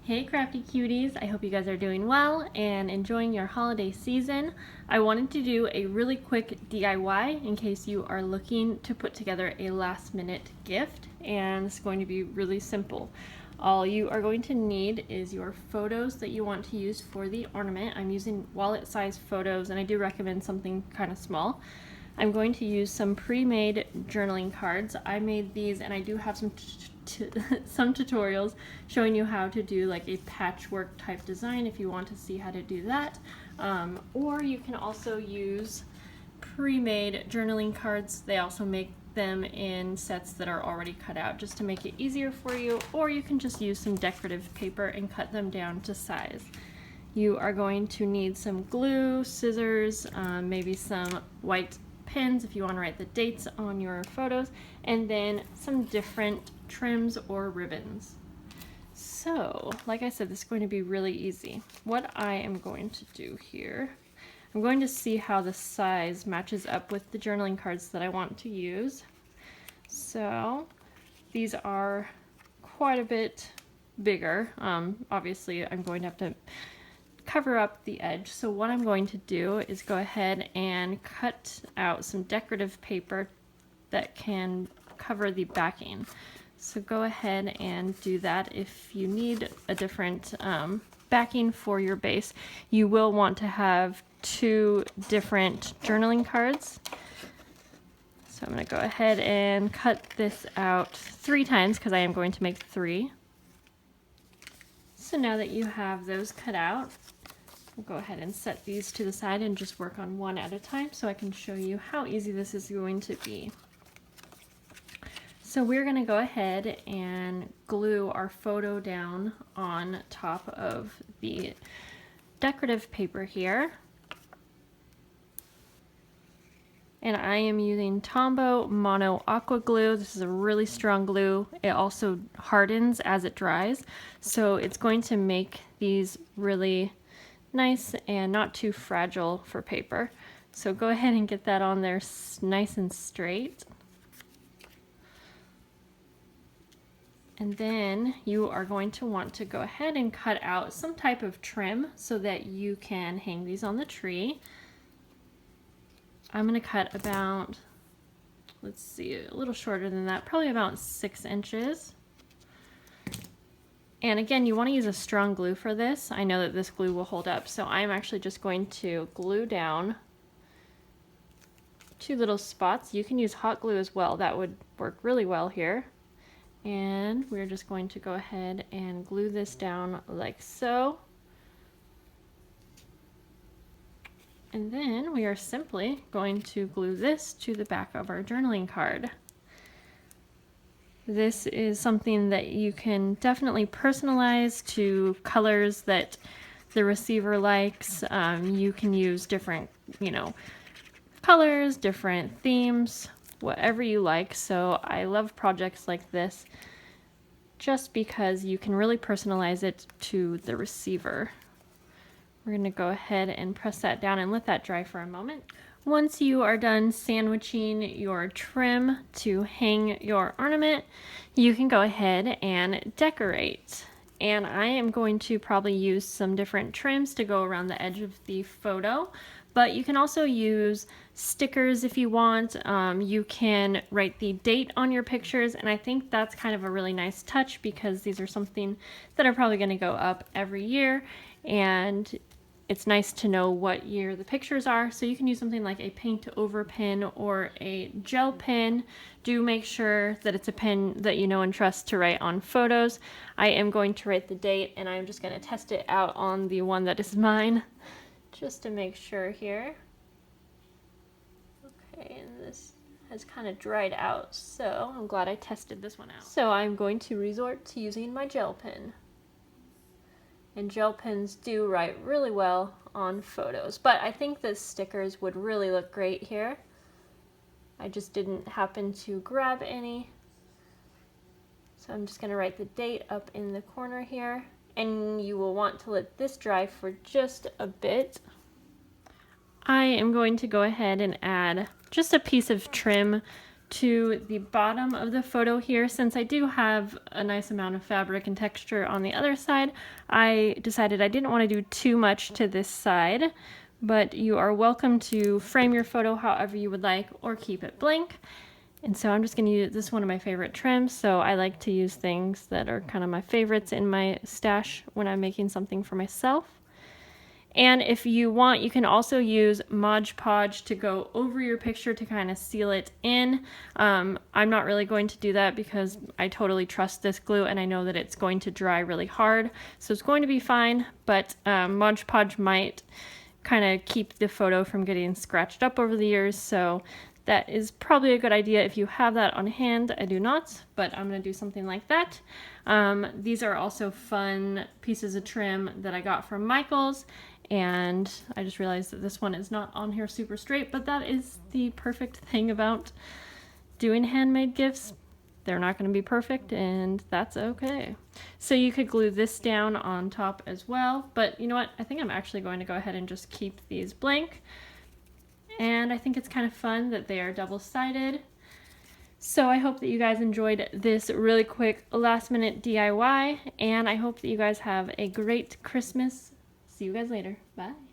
Hey crafty cuties, I hope you guys are doing well and enjoying your holiday season. I wanted to do a really quick DIY in case you are looking to put together a last minute gift, and it's going to be really simple. All you are going to need is your photos that you want to use for the ornament. I'm using wallet size photos and I do recommend something kind of small. I'm going to use some pre-made journaling cards. I made these and I do have some tutorials showing you how to do like a patchwork type design if you want to see how to do that. Or you can also use pre-made journaling cards. They also make them in sets that are already cut out just to make it easier for you, or you can just use some decorative paper and cut them down to size. You are going to need some glue, scissors, maybe some white pens if you want to write the dates on your photos, and then some different trims or ribbons. So, like I said, this is going to be really easy. What I am going to do here, I'm going to see how the size matches up with the journaling cards that I want to use. So, these are quite a bit bigger. Obviously, I'm going to have to cover up the edge. So what I'm going to do is go ahead and cut out some decorative paper that can cover the backing. So go ahead and do that. If you need a different backing for your base, you will want to have 2 different journaling cards. So I'm going to go ahead and cut this out 3 times because I am going to make 3. So now that you have those cut out, we'll go ahead and set these to the side and just work on one at a time so I can show you how easy this is going to be. So we're going to go ahead and glue our photo down on top of the decorative paper here. And I am using Tombow Mono Aqua Glue. This is a really strong glue. It also hardens as it dries, so it's going to make these really nice and not too fragile for paper. So go ahead and get that on there nice and straight. And then you are going to want to go ahead and cut out some type of trim so that you can hang these on the tree. I'm going to cut about, let's see, a little shorter than that, probably about 6 inches. And again, you want to use a strong glue for this. I know that this glue will hold up, so I'm actually just going to glue down 2 little spots. You can use hot glue as well. That would work really well here. And we're just going to go ahead and glue this down like so. And then we are simply going to glue this to the back of our journaling card. This is something that you can definitely personalize to colors that the receiver likes. You can use different, colors, different themes, whatever you like. So I love projects like this just because you can really personalize it to the receiver. We're going to go ahead and press that down and let that dry for a moment. Once you are done sandwiching your trim to hang your ornament, you can go ahead and decorate. And I am going to probably use some different trims to go around the edge of the photo, but you can also use stickers if you want. You can write the date on your pictures, and I think that's kind of a really nice touch because these are something that are probably going to go up every year, and it's nice to know what year the pictures are. So you can use something like a paint over pen or a gel pen. Do make sure that it's a pen that you know and trust to write on photos. I am going to write the date, and I'm just going to test it out on the one that is mine just to make sure here. Okay, and this has kind of dried out, so I'm glad I tested this one out. So I'm going to resort to using my gel pen. And gel pens do write really well on photos, but I think the stickers would really look great here. I just didn't happen to grab any. So I'm just going to write the date up in the corner here, and you will want to let this dry for just a bit. I am going to go ahead and add just a piece of trim to the bottom of the photo here. Since I do have a nice amount of fabric and texture on the other side, I decided I didn't want to do too much to this side, but you are welcome to frame your photo however you would like or keep it blank. And so I'm just going to use this, one of my favorite trims, so I like to use things that are kind of my favorites in my stash when I'm making something for myself. And if you want, you can also use Mod Podge to go over your picture to kind of seal it in. I'm not really going to do that because I totally trust this glue and I know that it's going to dry really hard. So it's going to be fine, but Mod Podge might kind of keep the photo from getting scratched up over the years. So that is probably a good idea if you have that on hand. I do not, but I'm going to do something like that. These are also fun pieces of trim that I got from Michael's. And I just realized that this one is not on here super straight, but that is the perfect thing about doing handmade gifts. They're not going to be perfect, and that's okay. So you could glue this down on top as well, but you know what? I think I'm actually going to go ahead and just keep these blank. And I think it's kind of fun that they are double-sided. So I hope that you guys enjoyed this really quick last-minute DIY, and I hope that you guys have a great Christmas. See you guys later. Bye.